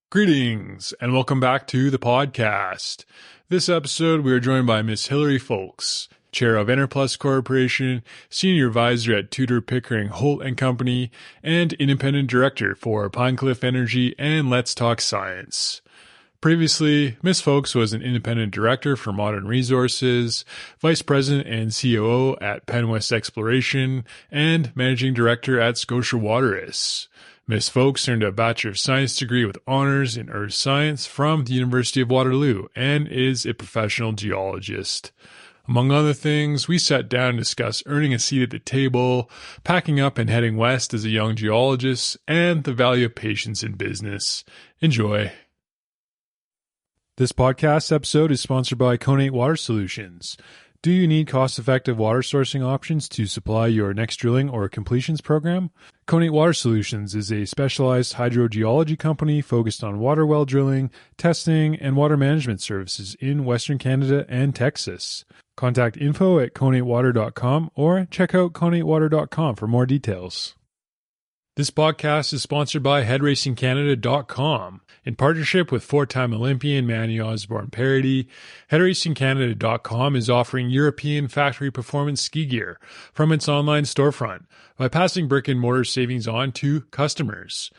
Greetings, and welcome back to the podcast. This episode, we are joined by Miss Hilary Foulkes, Chair of Enerplus Corporation, Senior Advisor at Tudor Pickering Holt & Company, and Independent Director for Pinecliff Energy and Let's Talk Science. Previously, Ms. Foulkes was an Independent Director for Modern Resources, Vice President and COO at PennWest Exploration, and Managing Director at Scotia Waterous. Ms. Foulkes earned a Bachelor of Science degree with honors in Earth Science from the University of Waterloo and is a professional geologist. Among other things, we sat down to discuss earning a seat at the table, packing up and heading west as a young geologist, and the value of patience in business. Enjoy. This podcast episode is sponsored by Connate Water Solutions. Do you need cost-effective water sourcing options to supply your next drilling or completions program? Connate Water Solutions is a specialized hydrogeology company focused on water well drilling, testing, and water management services in Western Canada and Texas. Contact info@connatewater.com or check out connatewater.com for more details. This podcast is sponsored by headracingcanada.com. In partnership with four-time Olympian Manny Osborne-Parody, headracingcanada.com is offering European factory performance ski gear from its online storefront by passing brick-and-mortar savings on to customers.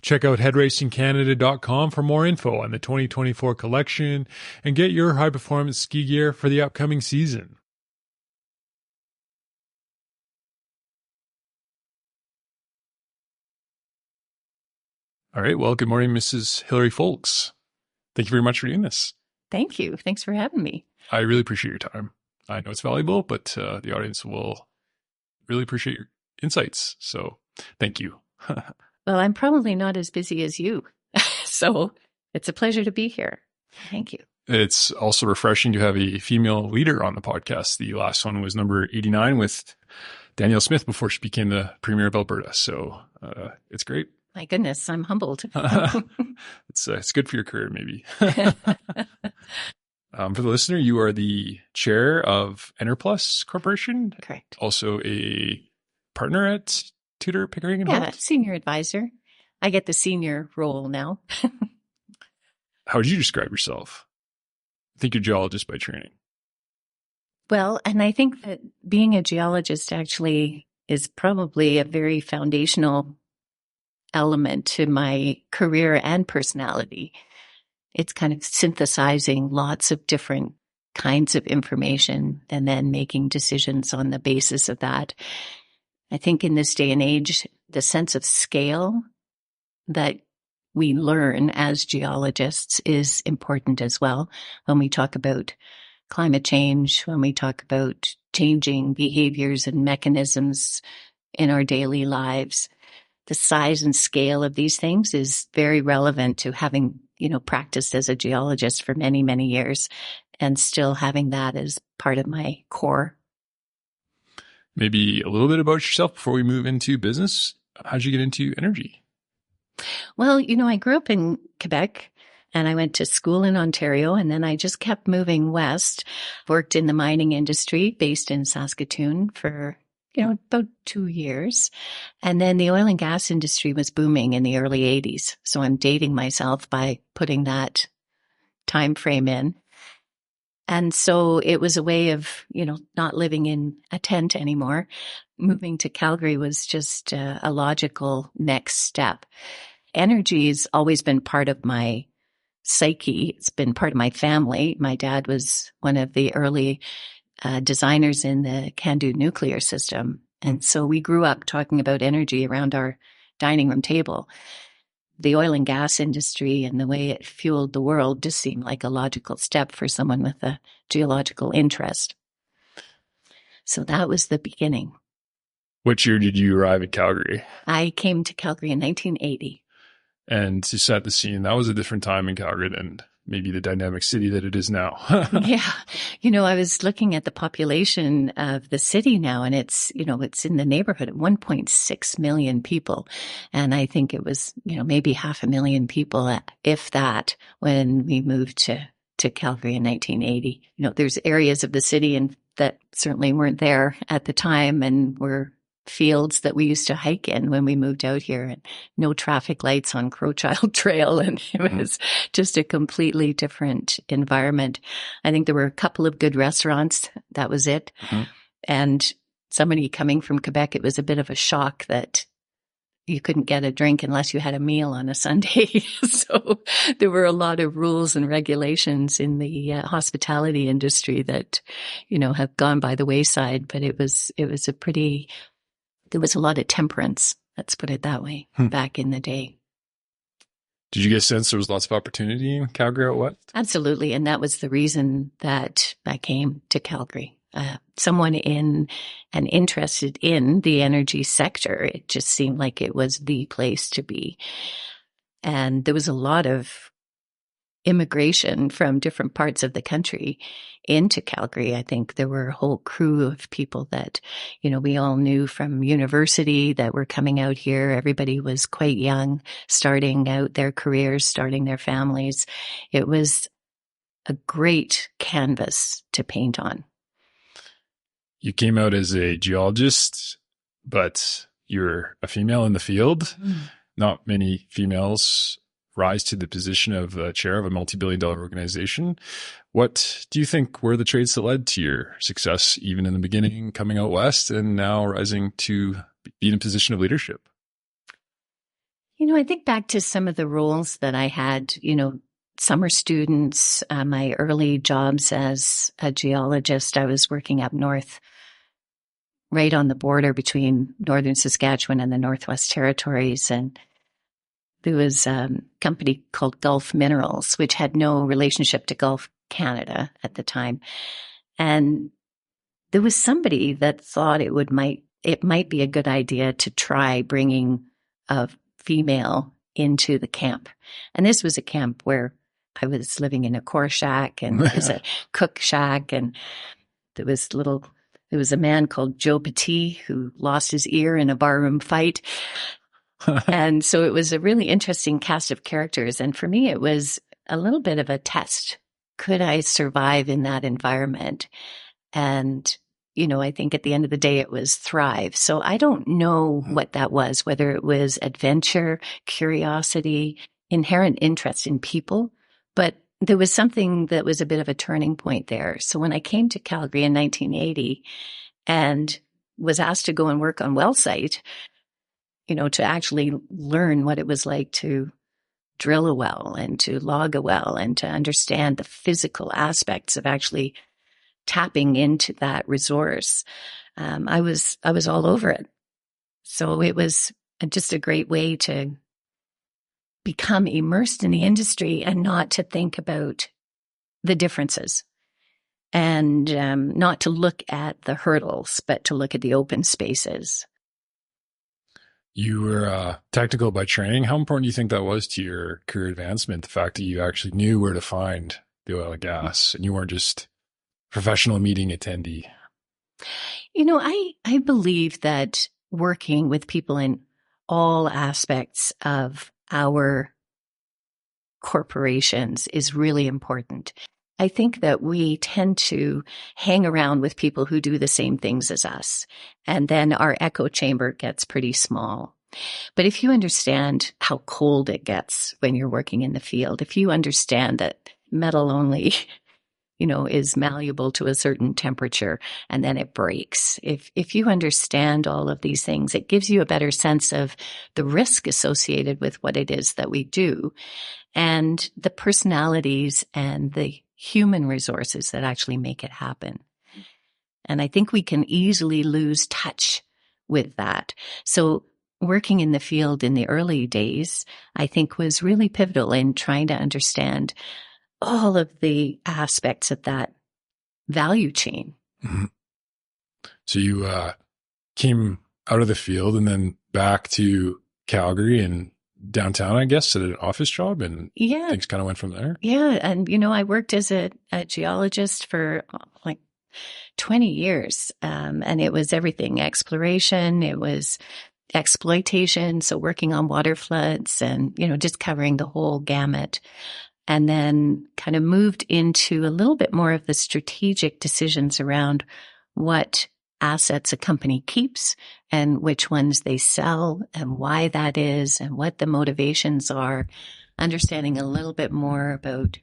Check out headracingcanada.com for more info on the 2024 collection and get your high-performance ski gear for the upcoming season. All right. Well, good morning, Mrs. Hilary Foulkes. Thank you very much for doing this. Thank you. Thanks for having me. I really appreciate your time. I know it's valuable, but the audience will really appreciate your insights. So thank you. Well, I'm probably not as busy as you, so it's a pleasure to be here. Thank you. It's also refreshing to have a female leader on the podcast. The last one was number 89 with Danielle Smith before she became the Premier of Alberta. So it's great. My goodness, I'm humbled. It's good for your career, maybe. For the listener, you are the chair of Enerplus Corporation. Correct. Also a partner at Tudor Pickering and Holt. Yeah, senior advisor. I get the senior role now. How would you describe yourself? I think you're a geologist by training. Well, and I think that being a geologist actually is probably a very foundational element to my career and personality. It's kind of synthesizing lots of different kinds of information and then making decisions on the basis of that. I think in this day and age, the sense of scale that we learn as geologists is important as well. When we talk about climate change, when we talk about changing behaviors and mechanisms in our daily lives, the size and scale of these things is very relevant to having, practiced as a geologist for many, many years and still having that as part of my core. Maybe a little bit about yourself before we move into business. How'd you get into energy? Well, I grew up in Quebec and I went to school in Ontario, and then I just kept moving west, worked in the mining industry based in Saskatoon for about 2 years. And then the oil and gas industry was booming in the early 80s. So I'm dating myself by putting that time frame in. And so it was a way of, not living in a tent anymore. Moving to Calgary was just a logical next step. Energy has always been part of my psyche. It's been part of my family. My dad was one of the early designers in the CANDU nuclear system. And so we grew up talking about energy around our dining room table. The oil and gas industry and the way it fueled the world just seemed like a logical step for someone with a geological interest. So that was the beginning. Which year did you arrive at Calgary? I came to Calgary in 1980. And to set the scene, that was a different time in Calgary than maybe the dynamic city that it is now. Yeah. I was looking at the population of the city now, and it's in the neighborhood of 1.6 million people. And I think it was, maybe 500,000 people, if that, when we moved to Calgary in 1980. There's areas of the city and that certainly weren't there at the time and were fields that we used to hike in when we moved out here, and no traffic lights on Crowchild Trail. And it was just a completely different environment. I think there were a couple of good restaurants. That was it. And somebody coming from Quebec, it was a bit of a shock that you couldn't get a drink unless you had a meal on a Sunday. So there were a lot of rules and regulations in the hospitality industry that, have gone by the wayside. But there was a lot of temperance, let's put it that way, back in the day. Did you get a sense there was lots of opportunity in Calgary out west? Absolutely. And that was the reason that I came to Calgary. Someone in and interested in the energy sector, it just seemed like it was the place to be. And there was a lot of immigration from different parts of the country into Calgary. I think there were a whole crew of people that, we all knew from university that were coming out here. Everybody was quite young, starting out their careers, starting their families. It was a great canvas to paint on. You came out as a geologist, but you're a female in the field. Not many females rise to the position of chair of a multi-billion-dollar organization. What do you think were the traits that led to your success, even in the beginning, coming out west and now rising to be in a position of leadership? I think back to some of the roles that I had, summer students, my early jobs as a geologist. I was working up north, right on the border between northern Saskatchewan and the Northwest Territories. And there was a company called Gulf Minerals, which had no relationship to Gulf Canada at the time. And there was somebody that thought it might be a good idea to try bringing a female into the camp. And this was a camp where I was living in a core shack, and there was a cook shack, and there was a man called Joe Petit who lost his ear in a barroom fight. And so it was a really interesting cast of characters. And for me, it was a little bit of a test. Could I survive in that environment? And, I think at the end of the day, it was thrive. So I don't know what that was, whether it was adventure, curiosity, inherent interest in people, but there was something that was a bit of a turning point there. So when I came to Calgary in 1980 and was asked to go and work on well site, to actually learn what it was like to drill a well and to log a well and to understand the physical aspects of actually tapping into that resource, I was all over it. So it was just a great way to become immersed in the industry and not to think about the differences, and not to look at the hurdles, but to look at the open spaces. You were technical by training. How important do you think that was to your career advancement, the fact that you actually knew where to find the oil and gas and you weren't just professional meeting attendee? I believe that working with people in all aspects of our corporations is really important. I think that we tend to hang around with people who do the same things as us, and then our echo chamber gets pretty small. But if you understand how cold it gets when you're working in the field, if you understand that metal only is malleable to a certain temperature and then it breaks. If you understand all of these things, it gives you a better sense of the risk associated with what it is that we do and the personalities and the human resources that actually make it happen. And I think we can easily lose touch with that. So working in the field in the early days, I think was really pivotal in trying to understand all of the aspects of that value chain. Mm-hmm. So you came out of the field and then back to Calgary and downtown, I guess, at an office job, and things kind of went from there. Yeah. And, I worked as a geologist for like 20 years. And it was everything: exploration, it was exploitation. So working on water floods and, just covering the whole gamut. And then kind of moved into a little bit more of the strategic decisions around what assets a company keeps and which ones they sell and why that is and what the motivations are, understanding a little bit more about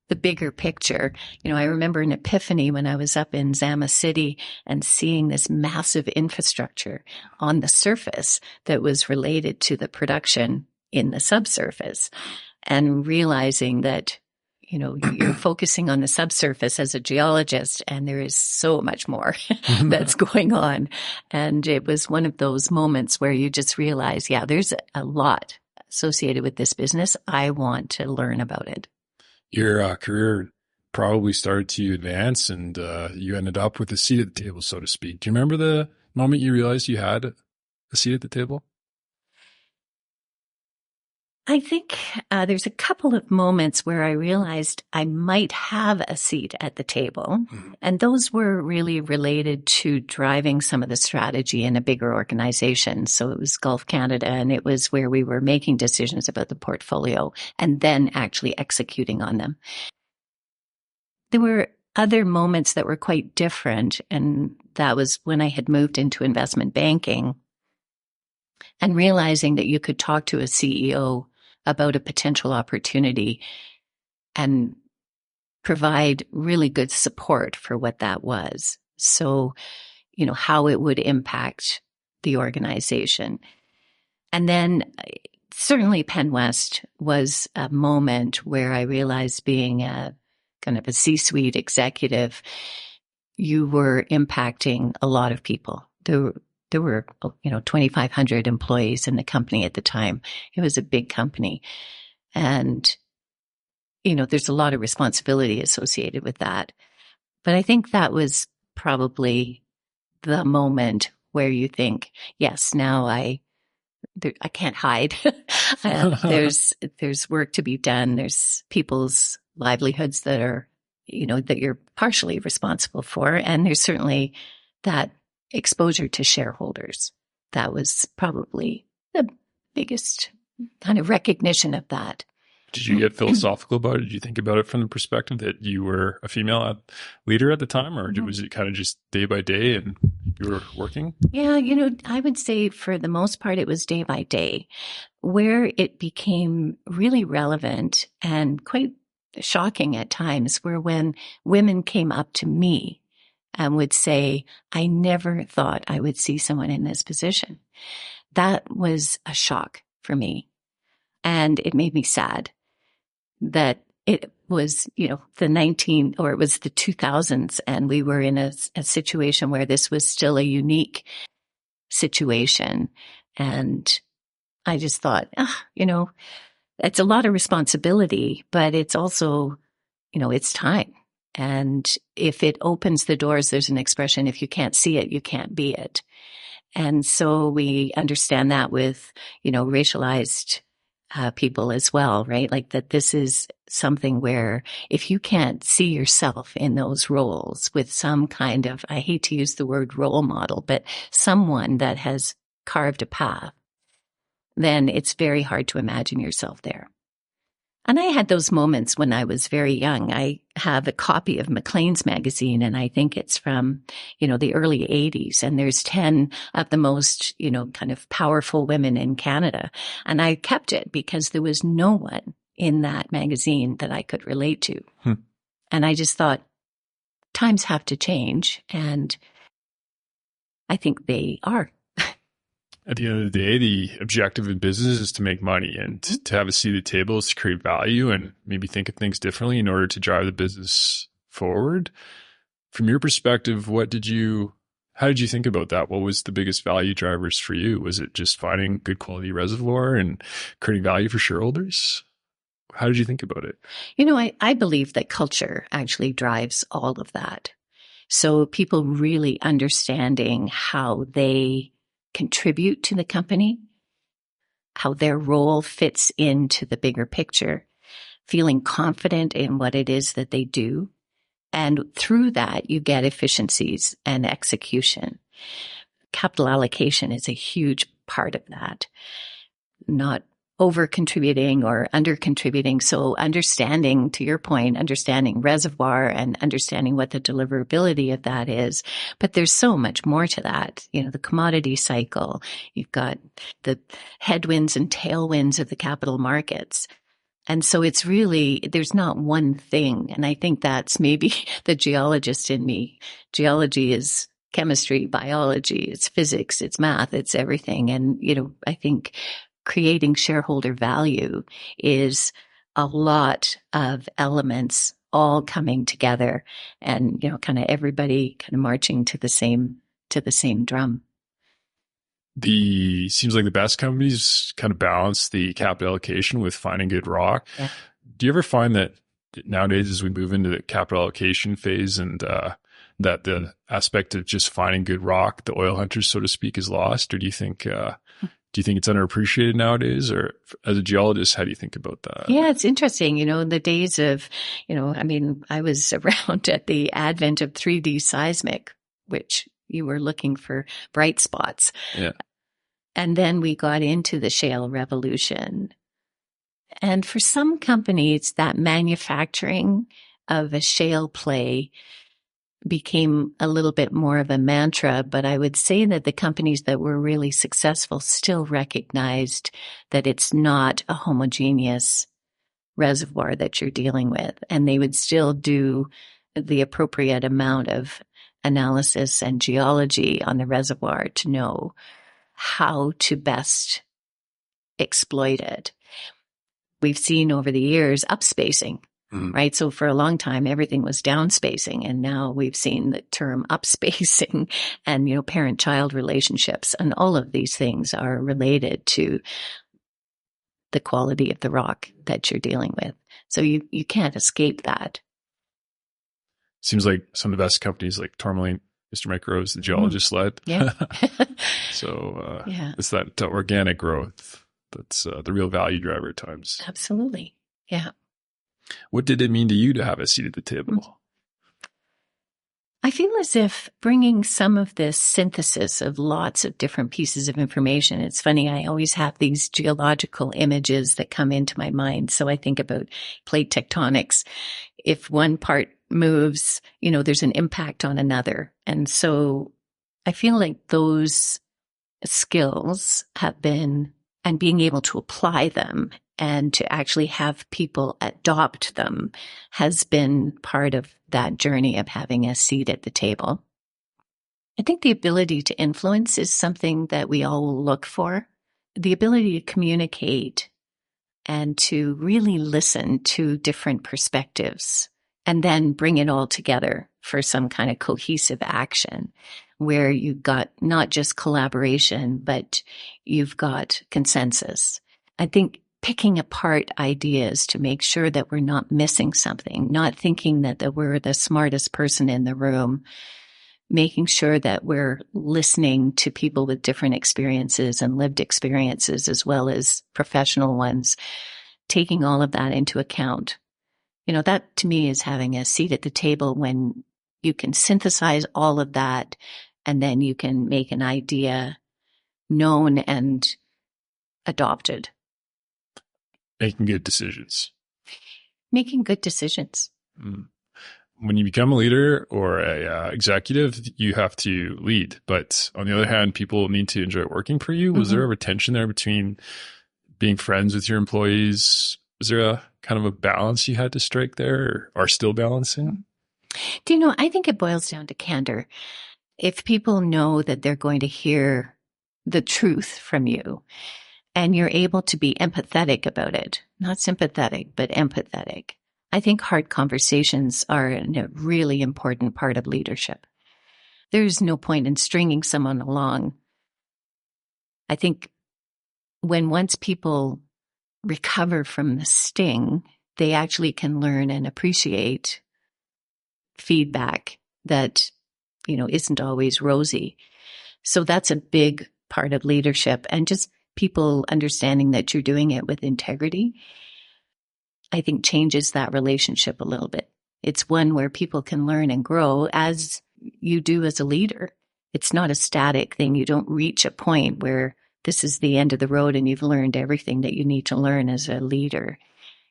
the bigger picture. I remember an epiphany when I was up in Zama City and seeing this massive infrastructure on the surface that was related to the production in the subsurface, and realizing that you're focusing on the subsurface as a geologist, and there is so much more that's going on. And it was one of those moments where you just realize, yeah, there's a lot associated with this business. I want to learn about it. Your career probably started to advance, and you ended up with a seat at the table, so to speak. Do you remember the moment you realized you had a seat at the table? I think there's a couple of moments where I realized I might have a seat at the table. Mm-hmm. And those were really related to driving some of the strategy in a bigger organization. So it was Gulf Canada, and it was where we were making decisions about the portfolio and then actually executing on them. There were other moments that were quite different, and that was when I had moved into investment banking and realizing that you could talk to a CEO about a potential opportunity and provide really good support for what that was. So, how it would impact the organization. And then certainly PennWest was a moment where I realized, being a kind of a C-suite executive, you were impacting a lot of people. There were 2,500 employees in the company at the time. It was a big company. And, there's a lot of responsibility associated with that. But I think that was probably the moment where you think, yes, now I can't hide. There's work to be done. There's people's livelihoods that are, that you're partially responsible for. And there's certainly that exposure to shareholders. That was probably the biggest kind of recognition of that. Did you get philosophical about it? Did you think about it from the perspective that you were a female leader at the time, or was it kind of just day by day and you were working? Yeah, I would say for the most part, it was day by day. Where it became really relevant and quite shocking at times were when women came up to me and would say, I never thought I would see someone in this position. That was a shock for me. And it made me sad that it was, it was the 2000s, and we were in a situation where this was still a unique situation. And I just thought, it's a lot of responsibility, but it's also, it's time. And if it opens the doors, there's an expression, if you can't see it, you can't be it. And so we understand that with, racialized people as well, right? Like that this is something where if you can't see yourself in those roles with some kind of, I hate to use the word role model, but someone that has carved a path, then it's very hard to imagine yourself there. And I had those moments when I was very young. I have a copy of Maclean's magazine, and I think it's from, the early 80s. And there's 10 of the most, kind of powerful women in Canada. And I kept it because there was no one in that magazine that I could relate to. And I just thought, times have to change. And I think they are. At the end of the day, the objective in business is to make money, and to have a seat at the table is to create value and maybe think of things differently in order to drive the business forward. From your perspective, how did you think about that? What was the biggest value drivers for you? Was it just finding good quality reservoir and creating value for shareholders? How did you think about it? I believe that culture actually drives all of that. So people really understanding how they contribute to the company, how their role fits into the bigger picture, feeling confident in what it is that they do. And through that, you get efficiencies and execution. Capital allocation is a huge part of that. Not over contributing or under contributing. So understanding, to your point, understanding reservoir and understanding what the deliverability of that is. But there's so much more to that. You know, the commodity cycle, you've got the headwinds and tailwinds of the capital markets. And so it's really, there's not one thing. And I think that's maybe the geologist in me. Geology is chemistry, biology, it's physics, it's math, it's everything. And, you know, I think creating shareholder value is a lot of elements all coming together and, you know, kind of everybody kind of marching to the same drum. Seems like the best companies kind of balance the capital allocation with finding good rock. Yeah. Do you ever find that nowadays, as we move into the capital allocation phase and that the aspect of just finding good rock, the oil hunters, so to speak, is lost? Or do you think it's underappreciated nowadays? Or as a geologist, how do you think about that? Yeah, it's interesting. You know, in the days of, you know, I mean, I was around at the advent of 3D seismic, which you were looking for bright spots. Yeah. And then we got into the shale revolution. And for some companies, that manufacturing of a shale play became a little bit more of a mantra, but I would say that the companies that were really successful still recognized that it's not a homogeneous reservoir that you're dealing with. And they would still do the appropriate amount of analysis and geology on the reservoir to know how to best exploit it. We've seen over the years upspacing. Right. So for a long time, everything was downspacing. And now we've seen the term upspacing and, you know, parent-child relationships. And all of these things are related to the quality of the rock that you're dealing with. So you can't escape that. Seems like some of the best companies like Tourmaline, Mr. Micro is the geologist led. Yeah. So it's that organic growth that's the real value driver at times. Absolutely. Yeah. What did it mean to you to have a seat at the table? I feel as if bringing some of this synthesis of lots of different pieces of information, it's funny, I always have these geological images that come into my mind. So I think about plate tectonics. If one part moves, you know, there's an impact on another. And so I feel like those skills have been, and being able to apply them and to actually have people adopt them has been part of that journey of having a seat at the table. I think the ability to influence is something that we all look for. The ability to communicate and to really listen to different perspectives and then bring it all together for some kind of cohesive action where you've got not just collaboration, but you've got consensus. I think picking apart ideas to make sure that we're not missing something, not thinking that we're the smartest person in the room, making sure that we're listening to people with different experiences and lived experiences as well as professional ones, taking all of that into account. You know, that to me is having a seat at the table when you can synthesize all of that and then you can make an idea known and adopted. Making good decisions. Making good decisions. When you become a leader or a executive, you have to lead. But on the other hand, people need to enjoy working for you. Was there ever tension there between being friends with your employees? Was there a kind of a balance you had to strike there or are still balancing? Do you know, I think it boils down to candor. If people know that they're going to hear the truth from you, and you're able to be empathetic about it, not sympathetic, but empathetic. I think hard conversations are a really important part of leadership. There's no point in stringing someone along. I think once people recover from the sting, they actually can learn and appreciate feedback that, you know, isn't always rosy. So that's a big part of leadership, and just people understanding that you're doing it with integrity, I think changes that relationship a little bit. It's one where people can learn and grow as you do as a leader. It's not a static thing. You don't reach a point where this is the end of the road and you've learned everything that you need to learn as a leader.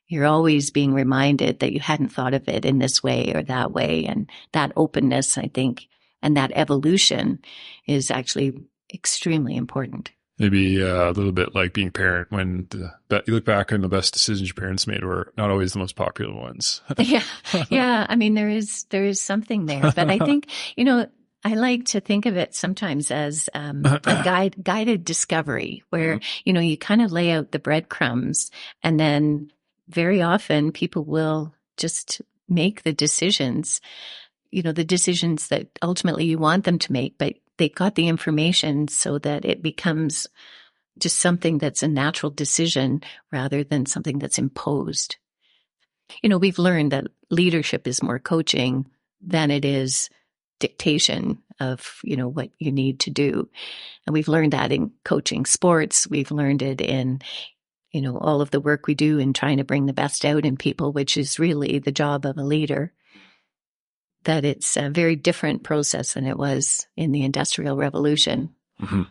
You're always being reminded that you hadn't thought of it in this way or that way. And that openness, I think, and that evolution is actually extremely important. Maybe a little bit like being a parent when you look back on the best decisions your parents made were not always the most popular ones. Yeah. Yeah. I mean, there is something there, but I think, you know, I like to think of it sometimes as a guided discovery where, you know, you kind of lay out the breadcrumbs and then very often people will just make the decisions, you know, the decisions that ultimately you want them to make, but they got the information so that it becomes just something that's a natural decision rather than something that's imposed. You know, we've learned that leadership is more coaching than it is dictation of, you know, what you need to do. And we've learned that in coaching sports. We've learned it in, you know, all of the work we do in trying to bring the best out in people, which is really the job of a leader. That it's a very different process than it was in the Industrial Revolution. Mm-hmm.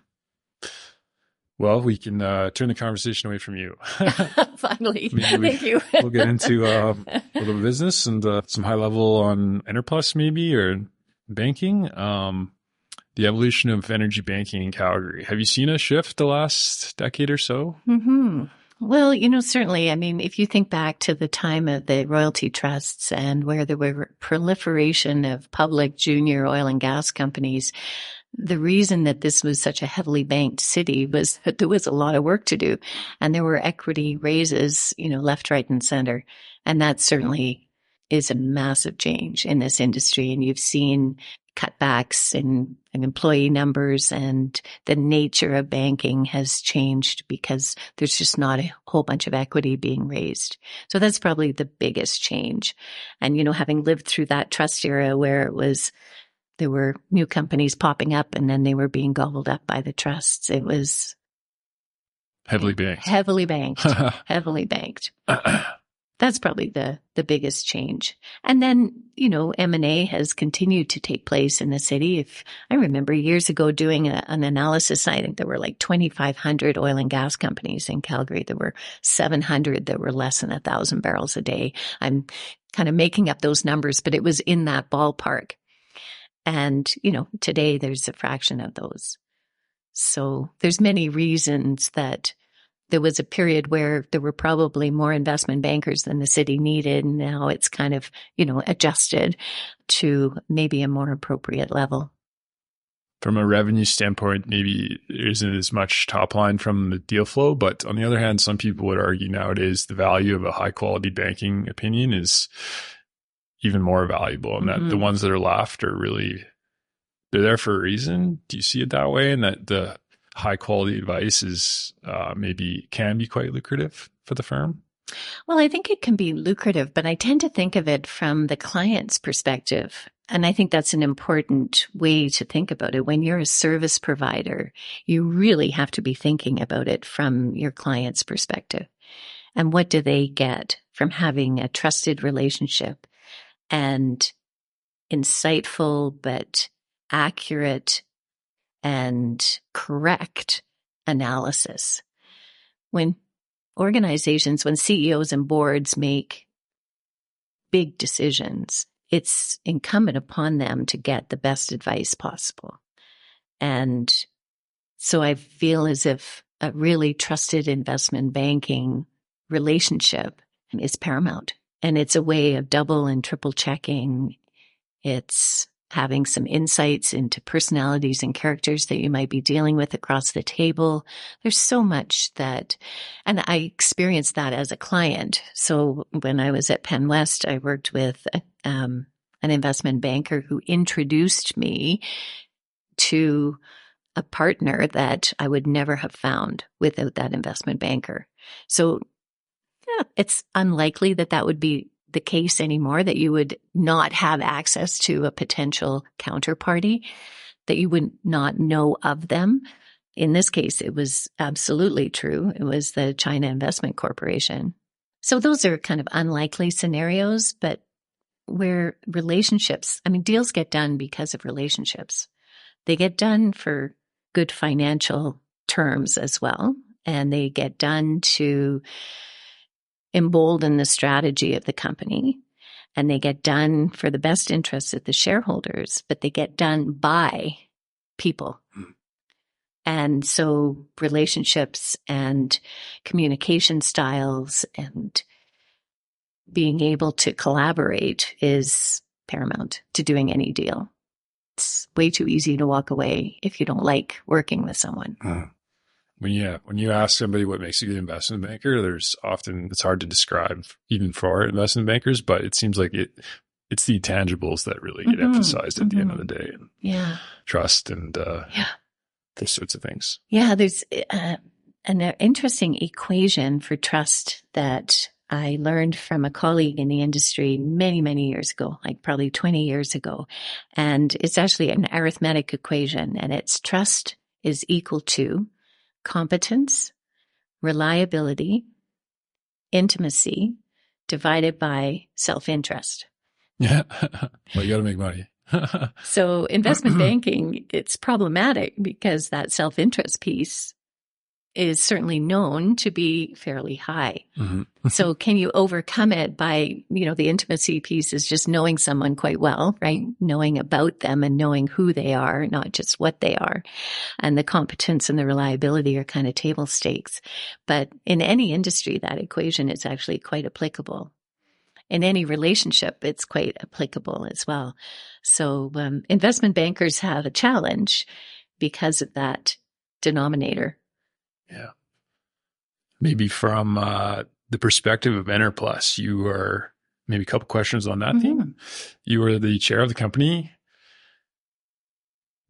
Well, we can turn the conversation away from you. Finally. Thank you. We'll get into a little business and some high level on Enerplus maybe, or banking. The evolution of energy banking in Calgary. Have you seen a shift the last decade or so? Mm-hmm. Well, you know, certainly. I mean, if you think back to the time of the royalty trusts and where there were proliferation of public junior oil and gas companies, the reason that this was such a heavily banked city was that there was a lot of work to do. And there were equity raises, you know, left, right, and center. And that certainly is a massive change in this industry. And you've seen cutbacks in employee numbers, and the nature of banking has changed because there's just not a whole bunch of equity being raised. So that's probably the biggest change. And, you know, having lived through that trust era where there were new companies popping up and then they were being gobbled up by the trusts, it was heavily banked. Heavily banked. That's probably the biggest change. And then, you know, M&A has continued to take place in the city. If I remember years ago doing an analysis, I think there were like 2,500 oil and gas companies in Calgary. There were 700 that were less than 1,000 barrels a day. I'm kind of making up those numbers, but it was in that ballpark. And, you know, today there's a fraction of those. So there's many reasons that there was a period where there were probably more investment bankers than the city needed. And now it's kind of, you know, adjusted to maybe a more appropriate level. From a revenue standpoint, maybe there isn't as much top line from the deal flow. But on the other hand, some people would argue nowadays the value of a high quality banking opinion is even more valuable. And that the ones that are left are really, they're there for a reason. Do you see it that way? And that the high quality advice is maybe can be quite lucrative for the firm? Well, I think it can be lucrative, but I tend to think of it from the client's perspective. And I think that's an important way to think about it. When you're a service provider, you really have to be thinking about it from your client's perspective. And what do they get from having a trusted relationship and insightful but accurate and correct analysis? When organizations, when CEOs and boards make big decisions, it's incumbent upon them to get the best advice possible. And so I feel as if a really trusted investment banking relationship is paramount. And it's a way of double and triple checking. It's having some insights into personalities and characters that you might be dealing with across the table. There's so much that, and I experienced that as a client. So when I was at PennWest, I worked with an investment banker who introduced me to a partner that I would never have found without that investment banker. So yeah, it's unlikely that that would be the case anymore, that you would not have access to a potential counterparty, that you would not know of them. In this case, it was absolutely true. It was the China Investment Corporation. So those are kind of unlikely scenarios, but where relationships, I mean, deals get done because of relationships. They get done for good financial terms as well. And they get done to embolden the strategy of the company. And they get done for the best interests of the shareholders, but they get done by people. And so relationships and communication styles and being able to collaborate is paramount to doing any deal. It's way too easy to walk away if you don't like working with someone. When you ask somebody what makes a good investment banker, it's hard to describe even for investment bankers, but it seems like it's the intangibles that really get emphasized at the end of the day. Yeah. Trust and those sorts of things. Yeah, there's an interesting equation for trust that I learned from a colleague in the industry many, many years ago, like probably 20 years ago. And it's actually an arithmetic equation, and it's trust is equal to competence, reliability, intimacy, divided by self-interest. Yeah. Well, you got to make money. So investment banking, it's problematic because that self-interest piece is certainly known to be fairly high. So can you overcome it by, the intimacy piece is just knowing someone quite well, right? Knowing about them and knowing who they are, not just what they are. And the competence and the reliability are kind of table stakes. But in any industry, that equation is actually quite applicable. In any relationship, it's quite applicable as well. So investment bankers have a challenge because of that denominator. Yeah. Maybe from the perspective of Enerplus, you are maybe a couple questions on that theme. You are the chair of the company.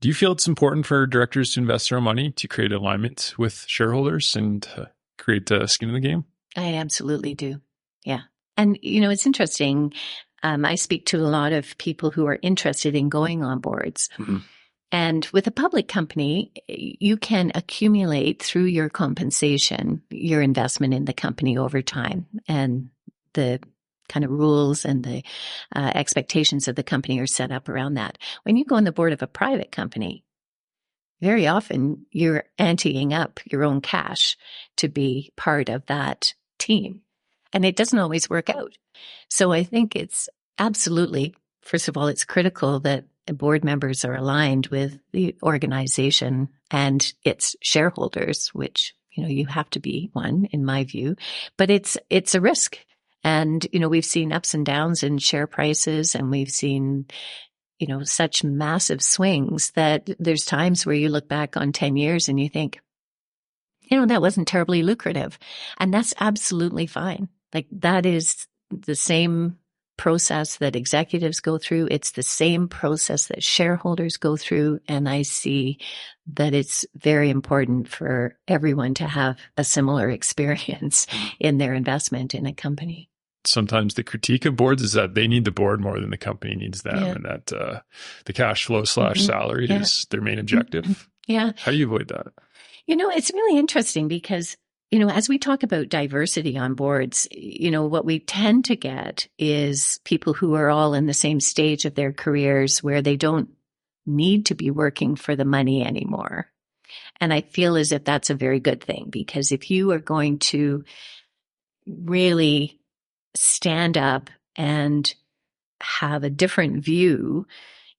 Do you feel it's important for directors to invest their own money to create alignment with shareholders and create skin in the game? I absolutely do. Yeah. And, it's interesting. I speak to a lot of people who are interested in going on boards. And with a public company, you can accumulate through your compensation, your investment in the company over time. And the kind of rules and the expectations of the company are set up around that. When you go on the board of a private company, very often you're anteing up your own cash to be part of that team. And it doesn't always work out. So I think it's absolutely, first of all, it's critical that board members are aligned with the organization and its shareholders, which, you have to be one, in my view. But it's a risk. And, we've seen ups and downs in share prices, and we've seen, such massive swings that there's times where you look back on 10 years and you think, that wasn't terribly lucrative. And that's absolutely fine. Like, that is the same process that executives go through. It's the same process that shareholders go through. And I see that it's very important for everyone to have a similar experience in their investment in a company. Sometimes the critique of boards is that they need the board more than the company needs them, and that the cash flow / salary is their main objective. Yeah. How do you avoid that? It's really interesting because as we talk about diversity on boards, what we tend to get is people who are all in the same stage of their careers where they don't need to be working for the money anymore. And I feel as if that's a very good thing, because if you are going to really stand up and have a different view,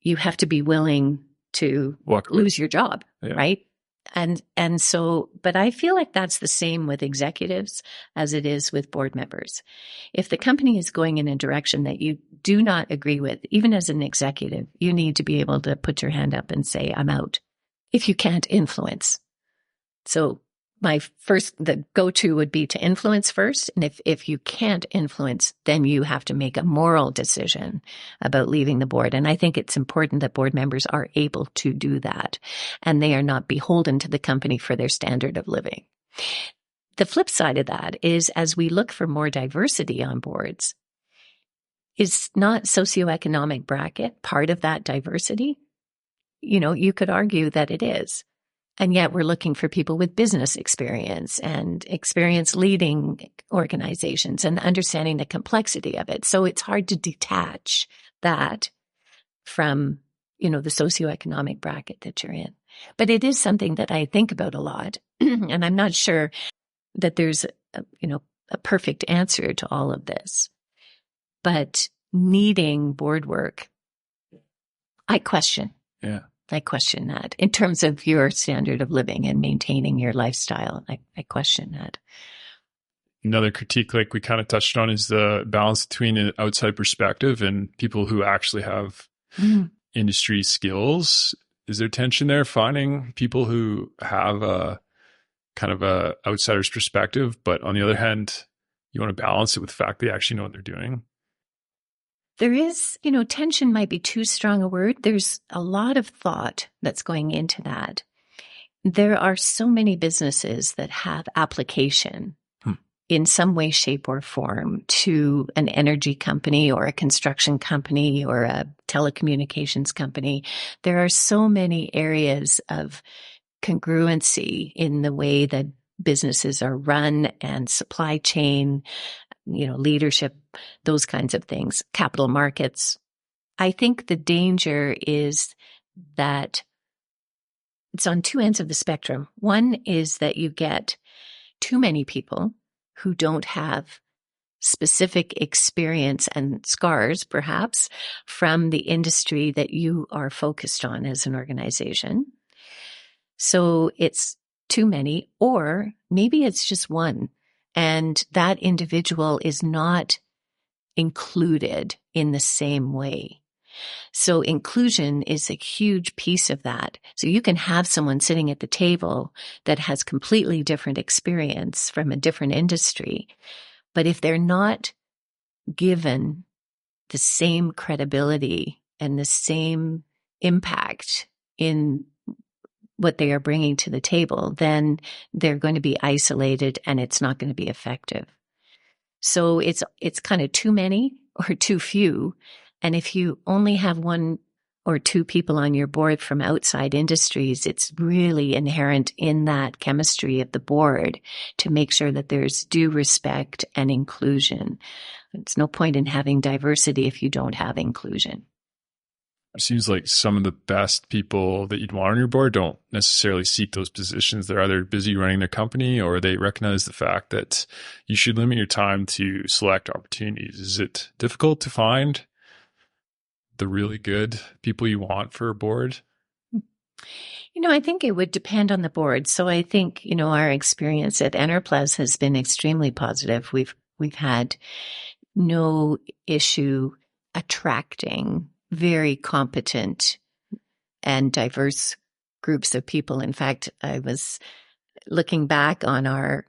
you have to be willing to lose your job, right? And so, but I feel like that's the same with executives as it is with board members. If the company is going in a direction that you do not agree with, even as an executive, you need to be able to put your hand up and say, I'm out, if you can't influence. So the go-to would be to influence first. And if you can't influence, then you have to make a moral decision about leaving the board. And I think it's important that board members are able to do that, and they are not beholden to the company for their standard of living. The flip side of that is, as we look for more diversity on boards, is not socioeconomic bracket part of that diversity? You could argue that it is. And yet we're looking for people with business experience and experience leading organizations and understanding the complexity of it. So it's hard to detach that from, the socioeconomic bracket that you're in. But it is something that I think about a lot. And I'm not sure that there's a perfect answer to all of this, but needing board work, I question. Yeah. I question that in terms of your standard of living and maintaining your lifestyle. I question that. Another critique, like we kind of touched on, is the balance between an outside perspective and people who actually have industry skills. Is there tension there, finding people who have a kind of a outsider's perspective, but on the other hand, you want to balance it with the fact they actually know what they're doing? There is, tension might be too strong a word. There's a lot of thought that's going into that. There are so many businesses that have application in some way, shape, or form to an energy company or a construction company or a telecommunications company. There are so many areas of congruency in the way that businesses are run and supply chain, leadership, those kinds of things, capital markets. I think the danger is that it's on two ends of the spectrum. One is that you get too many people who don't have specific experience and scars, perhaps, from the industry that you are focused on as an organization. So it's too many, or maybe it's just one, and that individual is not included in the same way. So inclusion is a huge piece of that. So you can have someone sitting at the table that has completely different experience from a different industry, but if they're not given the same credibility and the same impact in what they are bringing to the table, then they're going to be isolated and it's not going to be effective. So it's kind of too many or too few. And if you only have one or two people on your board from outside industries, it's really inherent in that chemistry of the board to make sure that there's due respect and inclusion. It's no point in having diversity if you don't have inclusion. It seems like some of the best people that you'd want on your board don't necessarily seek those positions. They're either busy running their company or they recognize the fact that you should limit your time to select opportunities. Is it difficult to find the really good people you want for a board? I think it would depend on the board. So I think, our experience at Enerplus has been extremely positive. We've had no issue attracting very competent and diverse groups of people. In fact, I was looking back on our,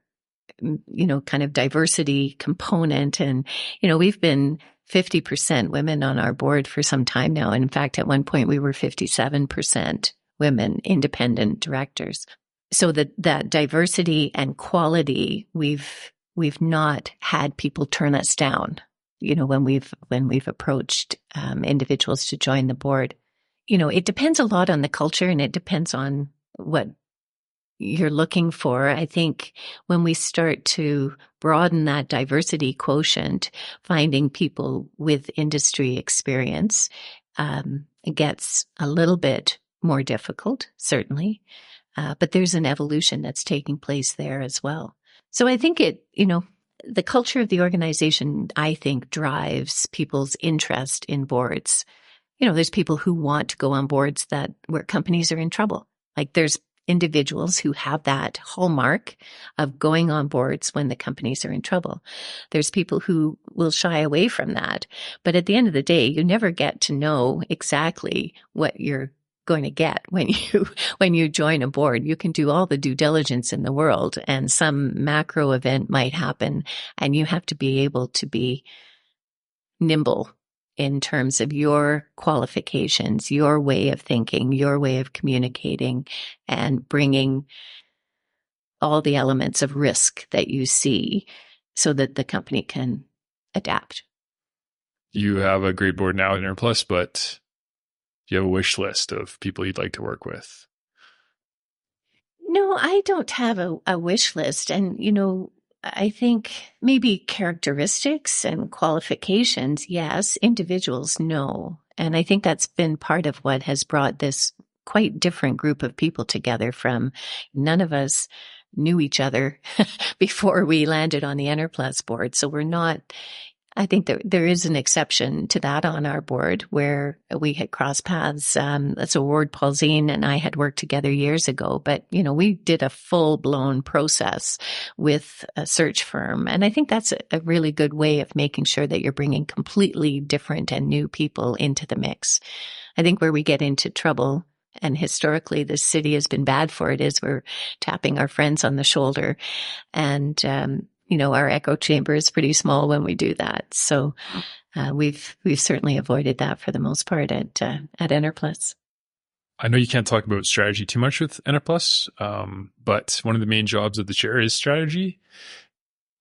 kind of diversity component, and, we've been 50% women on our board for some time now. And in fact, at one point we were 57% women, independent directors. So that diversity and quality, we've not had people turn us down, when we've approached individuals to join the board. It depends a lot on the culture and it depends on what you're looking for. I think when we start to broaden that diversity quotient, finding people with industry experience, it gets a little bit more difficult, certainly. But there's an evolution that's taking place there as well. So I think the culture of the organization, I think, drives people's interest in boards. There's people who want to go on boards where companies are in trouble. Like there's individuals who have that hallmark of going on boards when the companies are in trouble. There's people who will shy away from that. But at the end of the day, you never get to know exactly what you're going to get when you join a board. You can do all the due diligence in the world and some macro event might happen and you have to be able to be nimble in terms of your qualifications, your way of thinking, your way of communicating, and bringing all the elements of risk that you see so that the company can adapt. You have a great board now at Enerplus, but do you have a wish list of people you'd like to work with? No, I don't have a wish list. And, I think maybe characteristics and qualifications, yes. Individuals, no. And I think that's been part of what has brought this quite different group of people together. From none of us knew each other before we landed on the Enerplus board. So we're not, I think there is an exception to that on our board where we had crossed paths. That's a Ward Paulzine and I had worked together years ago, but we did a full blown process with a search firm. And I think that's a really good way of making sure that you're bringing completely different and new people into the mix. I think where we get into trouble, and historically this city has been bad for it, is we're tapping our friends on the shoulder and, our echo chamber is pretty small when we do that. So we've certainly avoided that for the most part at Enerplus. I know you can't talk about strategy too much with Enerplus, but one of the main jobs of the chair is strategy.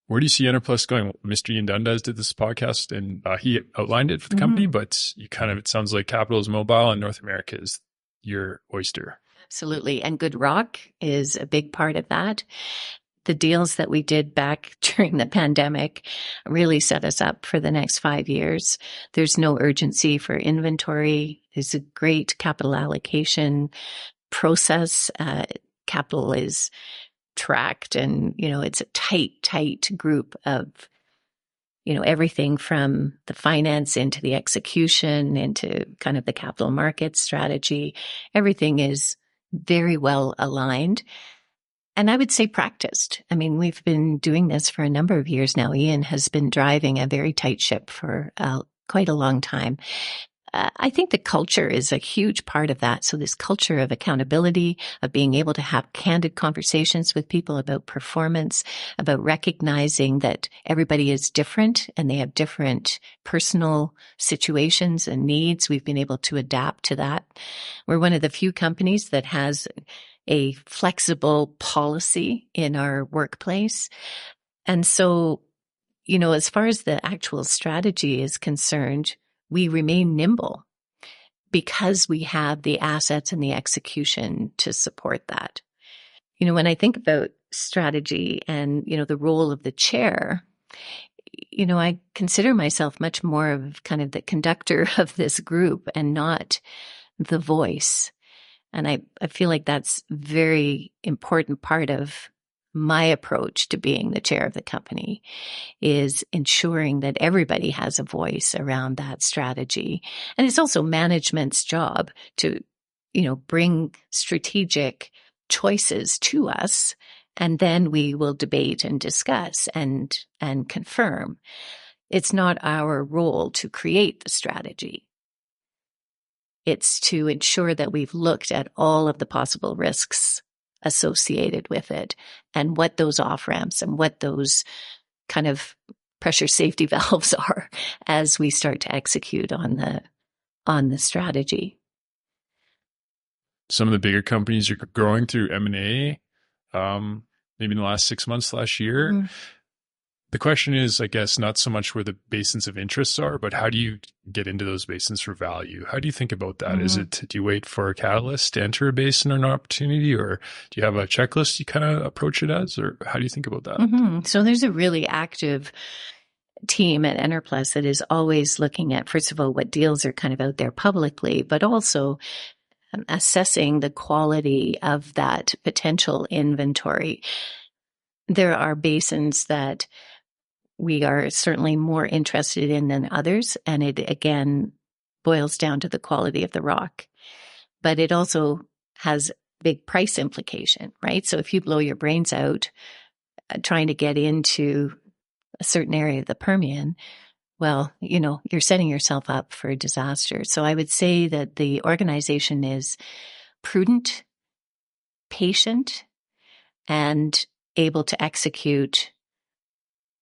Where do you see Enerplus going? Mr. Ian Dundas did this podcast and he outlined it for the company, but it sounds like capital is mobile and North America is your oyster. Absolutely. And good rock is a big part of that. The deals that we did back during the pandemic really set us up for the next 5 years. There's no urgency for inventory. There's a great capital allocation process. Capital is tracked and, it's a tight group of, everything from the finance into the execution, into kind of the capital market strategy. Everything is very well aligned. And I would say practiced. I mean, we've been doing this for a number of years now. Ian has been driving a very tight ship for quite a long time. I think the culture is a huge part of that. So this culture of accountability, of being able to have candid conversations with people about performance, about recognizing that everybody is different and they have different personal situations and needs. We've been able to adapt to that. We're one of the few companies that has a flexible policy in our workplace. And so, as far as the actual strategy is concerned, we remain nimble because we have the assets and the execution to support that. When I think about strategy and, the role of the chair, I consider myself much more of kind of the conductor of this group and not the voice. And I feel like that's a very important part of my approach to being the chair of the company, is ensuring that everybody has a voice around that strategy. And it's also management's job to, bring strategic choices to us, and then we will debate and discuss and confirm. It's not our role to create the strategy. It's to ensure that we've looked at all of the possible risks associated with it and what those off-ramps and what those kind of pressure safety valves are as we start to execute on the strategy. Some of the bigger companies are growing through M&A, maybe in the last 6 months, last year. Mm-hmm. The question is, I guess, not so much where the basins of interests are, but how do you get into those basins for value? How do you think about that? Mm-hmm. Do you wait for a catalyst to enter a basin or an opportunity, or do you have a checklist you kind of approach it as, or how do you think about that? Mm-hmm. So there's a really active team at Enerplus that is always looking at, first of all, what deals are kind of out there publicly, but also assessing the quality of that potential inventory. There are basins that we are certainly more interested in than others. And it, again, boils down to the quality of the rock. But it also has big price implication, right? So if you blow your brains out trying to get into a certain area of the Permian, well, you're setting yourself up for a disaster. So I would say that the organization is prudent, patient, and able to execute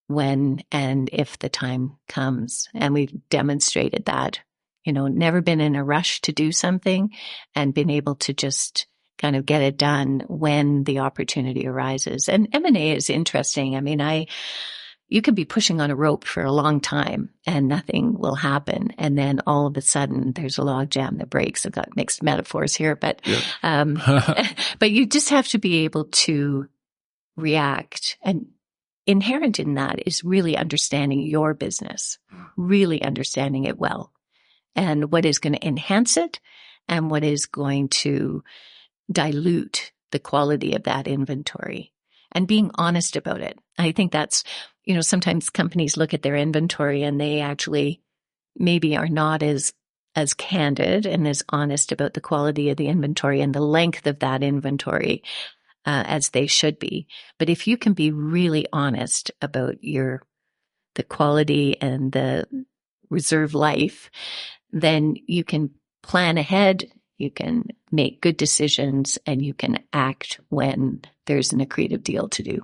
when and if the time comes. And we've demonstrated that, never been in a rush to do something and been able to just kind of get it done when the opportunity arises. And M&A is interesting. I mean, you could be pushing on a rope for a long time and nothing will happen. And then all of a sudden there's a log jam that breaks. I've got mixed metaphors here, but, but you just have to be able to react. And inherent in that is really understanding your business, really understanding it well, and what is going to enhance it and what is going to dilute the quality of that inventory. and being honest about it. I think that's, sometimes companies look at their inventory and they actually maybe are not as candid and as honest about the quality of the inventory and the length of that inventory as they should be. But if you can be really honest about the quality and the reserve life, then you can plan ahead, you can make good decisions, and you can act when there's an accretive deal to do.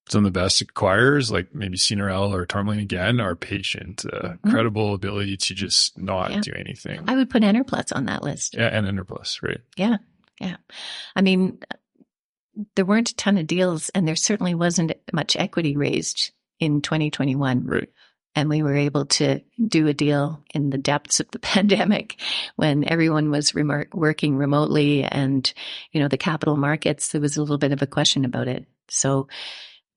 Some of the best acquirers, like maybe CNRL or Tourmaline again, are patient, credible ability to just not do anything. I would put Enerplus on that list. Yeah, and Enerplus, right? Yeah. I mean, there weren't a ton of deals, and there certainly wasn't much equity raised in 2021. Right. And we were able to do a deal in the depths of the pandemic when everyone was working remotely and, the capital markets, there was a little bit of a question about it. So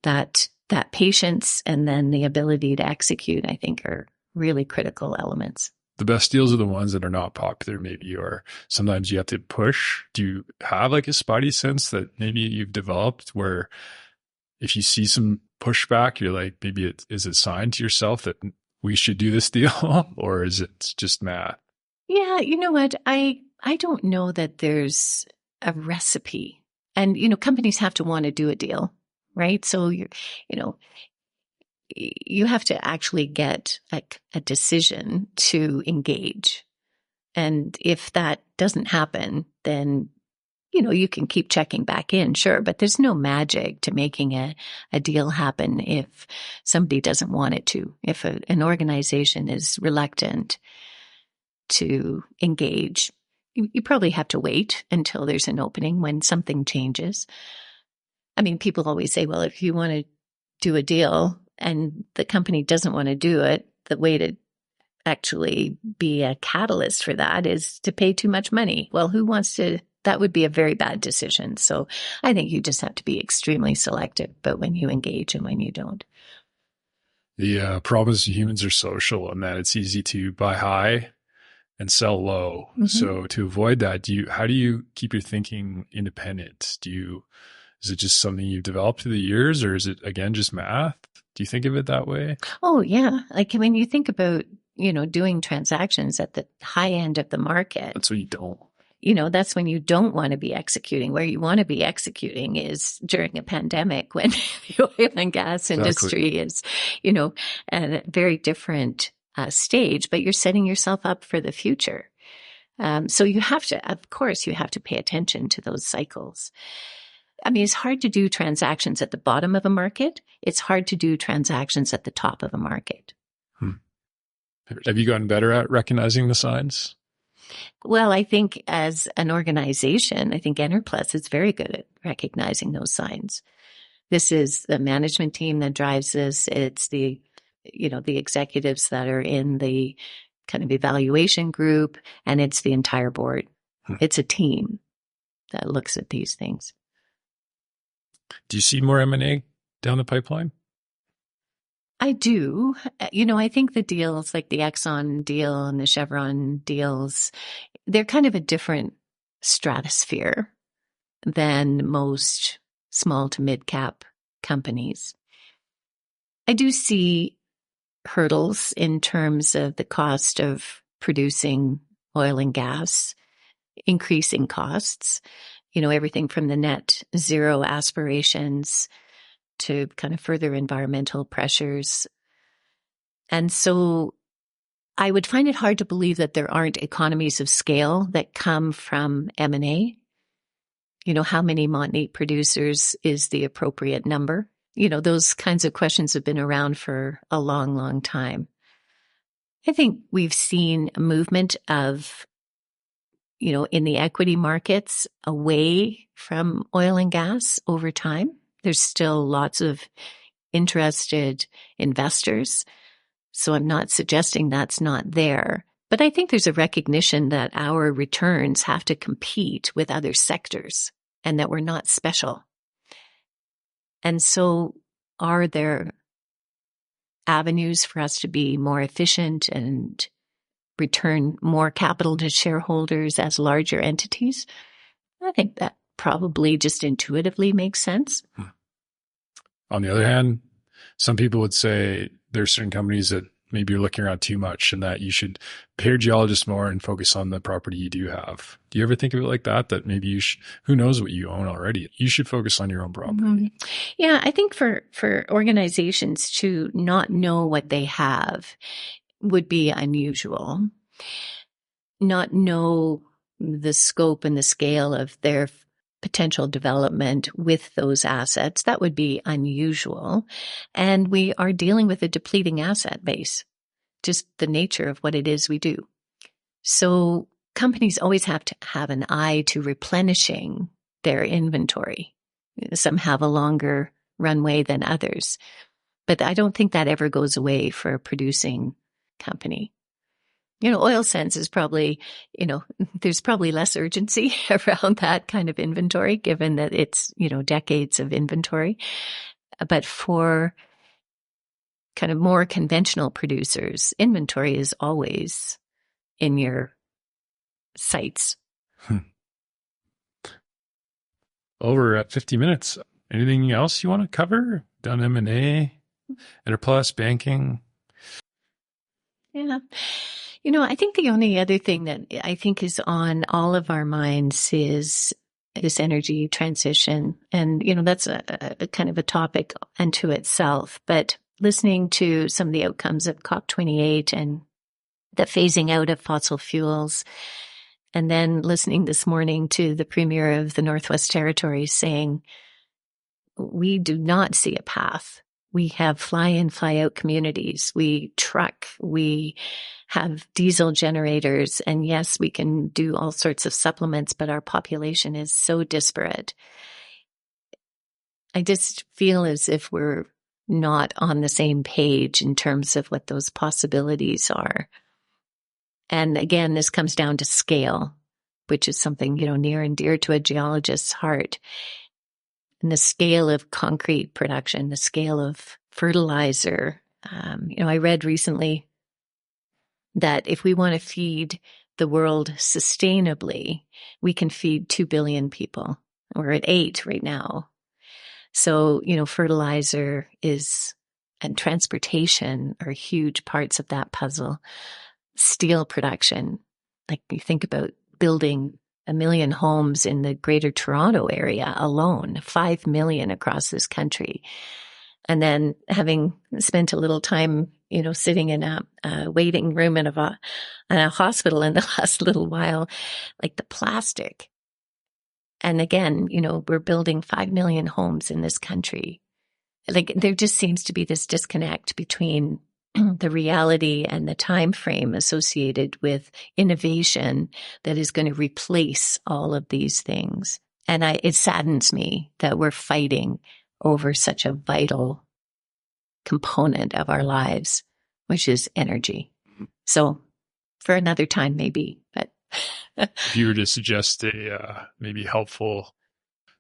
that patience and then the ability to execute, I think, are really critical elements. The best deals are the ones that are not popular, maybe, or sometimes you have to push. Do you have like a spidey sense that maybe you've developed where if you see some pushback, you're like, maybe is it a sign to yourself that we should do this deal, or is it just math? Yeah, you know what? I don't know that there's a recipe. And, companies have to want to do a deal, right? So, you have to actually get like a decision to engage. And if that doesn't happen, then you can keep checking back in, sure, but there's no magic to making a deal happen if somebody doesn't want it to. If an organization is reluctant to engage, you probably have to wait until there's an opening when something changes. I mean, people always say, well, if you want to do a deal and the company doesn't want to do it, the way to actually be a catalyst for that is to pay too much money. Well, who wants to? That would be a very bad decision. So I think you just have to be extremely selective about when you engage and when you don't. The problem is humans are social and that it's easy to buy high and sell low. Mm-hmm. So to avoid that, how do you keep your thinking independent? Is it just something you've developed through the years, or is it, again, just math? Do you think of it that way? Oh, yeah. Like when you think about, doing transactions at the high end of the market. That's what you don't. That's when you don't want to be executing. Where you want to be executing is during a pandemic when the oil and gas industry is, at a very different stage, but you're setting yourself up for the future. So you have to pay attention to those cycles. I mean, it's hard to do transactions at the bottom of a market. It's hard to do transactions at the top of a market. Have you gotten better at recognizing the signs? Well, I think as an organization, I think Enerplus is very good at recognizing those signs. This is the management team that drives this. It's the executives that are in the kind of evaluation group, and it's the entire board. It's a team that looks at these things. Do you see more M&A down the pipeline? I do. I think the deals like the Exxon deal and the Chevron deals, they're kind of a different stratosphere than most small to mid-cap companies. I do see hurdles in terms of the cost of producing oil and gas, increasing costs, everything from the net zero aspirations to kind of further environmental pressures. And so I would find it hard to believe that there aren't economies of scale that come from M&A. How many Montney producers is the appropriate number? Those kinds of questions have been around for a long, long time. I think we've seen a movement of, in the equity markets away from oil and gas over time. There's still lots of interested investors. So I'm not suggesting that's not there. But I think there's a recognition that our returns have to compete with other sectors and that we're not special. And so are there avenues for us to be more efficient and return more capital to shareholders as larger entities? I think that probably just intuitively makes sense. On the other hand, some people would say there are certain companies that maybe you're looking around too much and that you should pay your geologist more and focus on the property you do have. Do you ever think of it like that? That maybe who knows what you own already? You should focus on your own property. Mm-hmm. Yeah, I think for organizations to not know what they have would be unusual. Not know the scope and the scale of their potential development with those assets, that would be unusual. And we are dealing with a depleting asset base, just the nature of what it is we do. So companies always have to have an eye to replenishing their inventory. Some have a longer runway than others, but I don't think that ever goes away for a producing company. Oil sands is probably, there's probably less urgency around that kind of inventory, given that it's, decades of inventory. But for kind of more conventional producers, inventory is always in your sights. Over at 50 minutes. Anything else you want to cover? Done M&A, Enerplus, banking? Yeah. I think the only other thing that I think is on all of our minds is this energy transition. And, that's a kind of a topic unto itself. But listening to some of the outcomes of COP28 and the phasing out of fossil fuels, and then listening this morning to the Premier of the Northwest Territories saying, we do not see a path. We have fly-in, fly-out communities. We truck. We have diesel generators. And yes, we can do all sorts of supplements, but our population is so disparate. I just feel as if we're not on the same page in terms of what those possibilities are. And again, this comes down to scale, which is something, near and dear to a geologist's heart. And the scale of concrete production, the scale of fertilizer. I read recently that if we want to feed the world sustainably, we can feed 2 billion people. We're at 8 right now. So, fertilizer and transportation are huge parts of that puzzle. Steel production, like you think about building 1 million homes in the Greater Toronto area alone, 5 million across this country. And then having spent a little time, sitting in a waiting room in a hospital in the last little while, like the plastic. And again, we're building 5 million homes in this country. Like there just seems to be this disconnect between the reality and the time frame associated with innovation that is going to replace all of these things. And it saddens me that we're fighting over such a vital component of our lives, which is energy. So for another time, maybe, but if you were to suggest a maybe helpful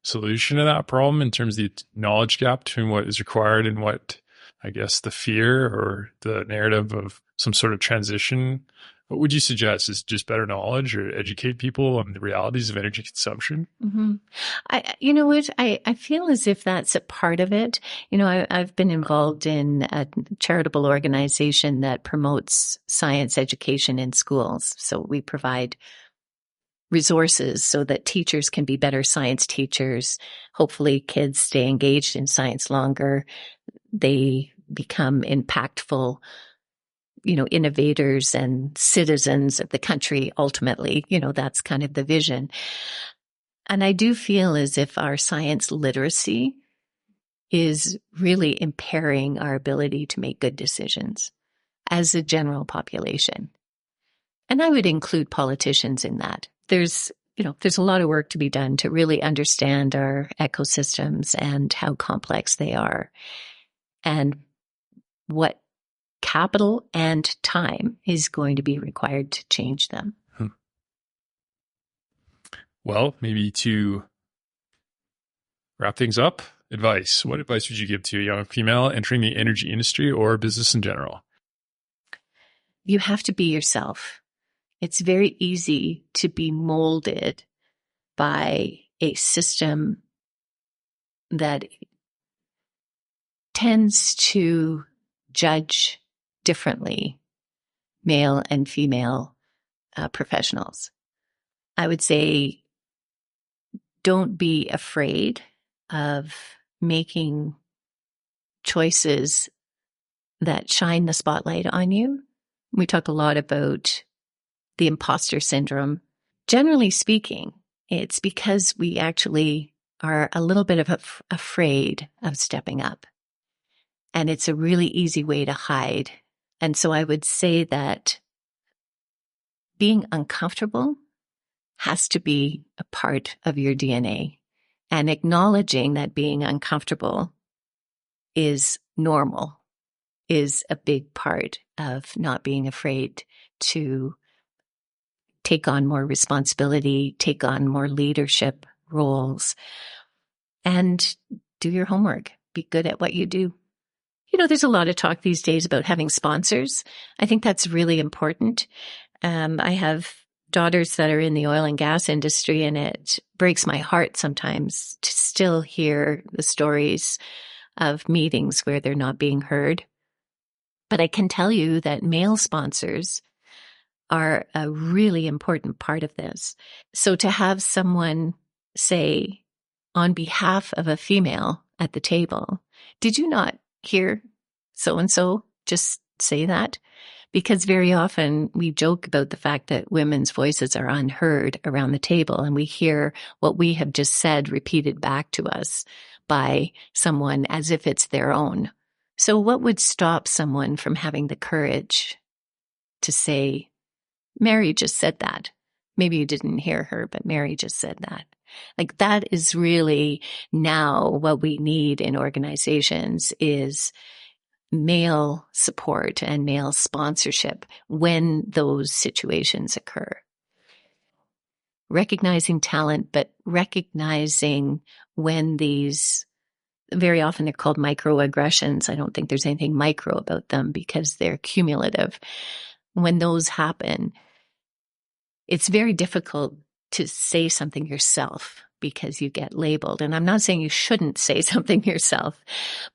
solution to that problem in terms of the knowledge gap between what is required and what, I guess, the fear or the narrative of some sort of transition, what would you suggest? Is just better knowledge or educate people on the realities of energy consumption? Mm-hmm. I feel as if that's a part of it. I've been involved in a charitable organization that promotes science education in schools. So we provide resources so that teachers can be better science teachers. Hopefully kids stay engaged in science longer. They become impactful, innovators and citizens of the country. Ultimately, that's kind of the vision. And I do feel as if our science literacy is really impairing our ability to make good decisions as a general population. And I would include politicians in that. There's a lot of work to be done to really understand our ecosystems and how complex they are and what capital and time is going to be required to change them. Well, maybe to wrap things up, advice. What advice would you give to a young female entering the energy industry or business in general? You have to be yourself. It's very easy to be molded by a system that tends to judge differently male and female professionals. I would say don't be afraid of making choices that shine the spotlight on you. We talk a lot about the imposter syndrome. Generally speaking, it's because we actually are a little bit of afraid of stepping up. And it's a really easy way to hide. And so I would say that being uncomfortable has to be a part of your DNA. And acknowledging that being uncomfortable is normal is a big part of not being afraid to take on more responsibility, take on more leadership roles, and do your homework. Be good at what you do. You know, there's a lot of talk these days about having sponsors. I think that's really important. I have daughters that are in the oil and gas industry, and it breaks my heart sometimes to still hear the stories of meetings where they're not being heard. But I can tell you that male sponsors are a really important part of this. So to have someone say, on behalf of a female at the table, did you not hear so-and-so just say that? Because very often we joke about the fact that women's voices are unheard around the table, and we hear what we have just said repeated back to us by someone as if it's their own. So what would stop someone from having the courage to say, Mary just said that? Maybe you didn't hear her, but Mary just said that. Like, that is really now what we need in organizations is male support and male sponsorship when those situations occur. Recognizing talent, but recognizing when these, very often they're called microaggressions. I don't think there's anything micro about them because they're cumulative. When those happen, it's very difficult to say something yourself because you get labeled. And I'm not saying you shouldn't say something yourself,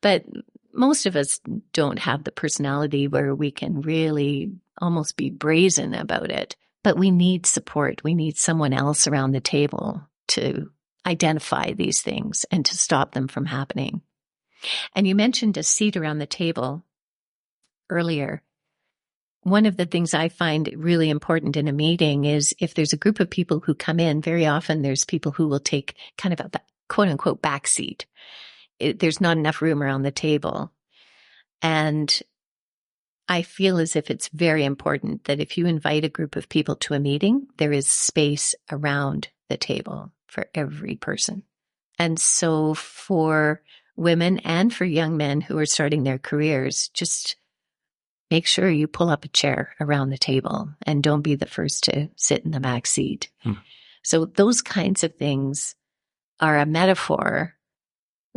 but most of us don't have the personality where we can really almost be brazen about it. But we need support. We need someone else around the table to identify these things and to stop them from happening. And you mentioned a seat around the table earlier. One of the things I find really important in a meeting is if there's a group of people who come in, very often there's people who will take kind of a quote unquote back seat. There's not enough room around the table. And I feel as if it's very important that if you invite a group of people to a meeting, there is space around the table for every person. And so for women and for young men who are starting their careers, just make sure you pull up a chair around the table and don't be the first to sit in the back seat. So those kinds of things are a metaphor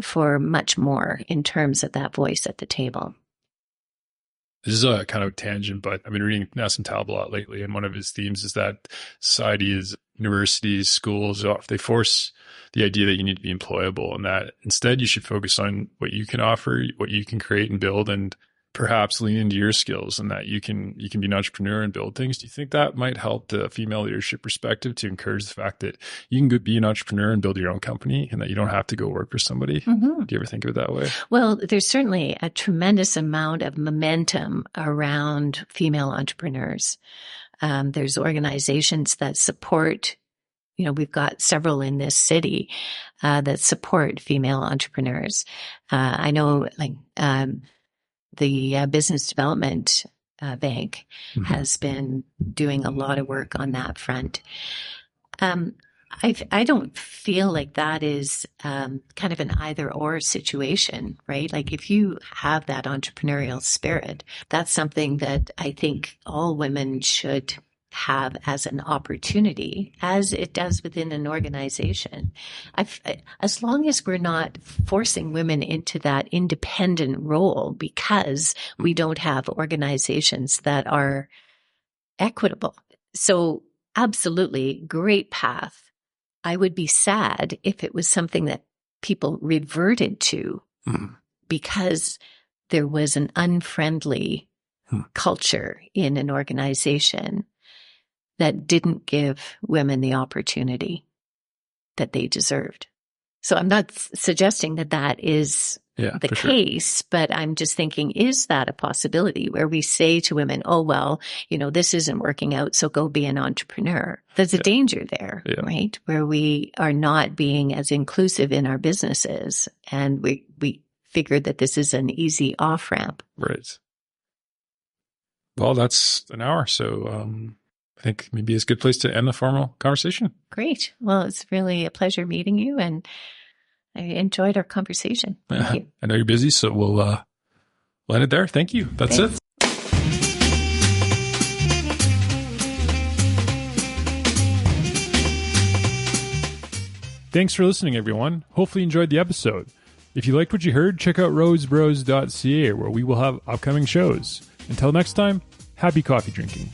for much more in terms of that voice at the table. This is a kind of tangent, but I've been reading Nassim Taleb a lot lately, and one of his themes is that society is universities, schools, they force the idea that you need to be employable, and that instead you should focus on what you can offer, what you can create and build, and perhaps lean into your skills, and that you can be an entrepreneur and build things. Do you think that might help the female leadership perspective to encourage the fact that you can be an entrepreneur and build your own company and that you don't have to go work for somebody? Do you ever think of it that way? Well, there's certainly a tremendous amount of momentum around female entrepreneurs. There's organizations that support, you know, we've got several in this city that support female entrepreneurs. I know, like, the Business Development Bank has been doing a lot of work on that front. I don't feel like that is kind of an either or situation, right? Like, if you have that entrepreneurial spirit, that's something that I think all women should have as an opportunity, as it does within an organization. As long as we're not forcing women into that independent role because we don't have organizations that are equitable. So absolutely, great path. I would be sad if it was something that people reverted to because there was an unfriendly culture in an organization that didn't give women the opportunity that they deserved. So I'm not suggesting that that is the case, but I'm just thinking, is that a possibility where we say to women, oh, well, this isn't working out, so go be an entrepreneur. There's a danger there, right? Where we are not being as inclusive in our businesses, and we figured that this is an easy off-ramp. Right. Well, that's an hour, so I think maybe it's a good place to end the formal conversation. Great. Well, it's really a pleasure meeting you, and I enjoyed our conversation. Thank you. I know you're busy, so we'll end it there. Thank you. That's it. Thanks for listening, everyone. Hopefully you enjoyed the episode. If you liked what you heard, check out rosebros.ca, where we will have upcoming shows. Until next time, happy coffee drinking.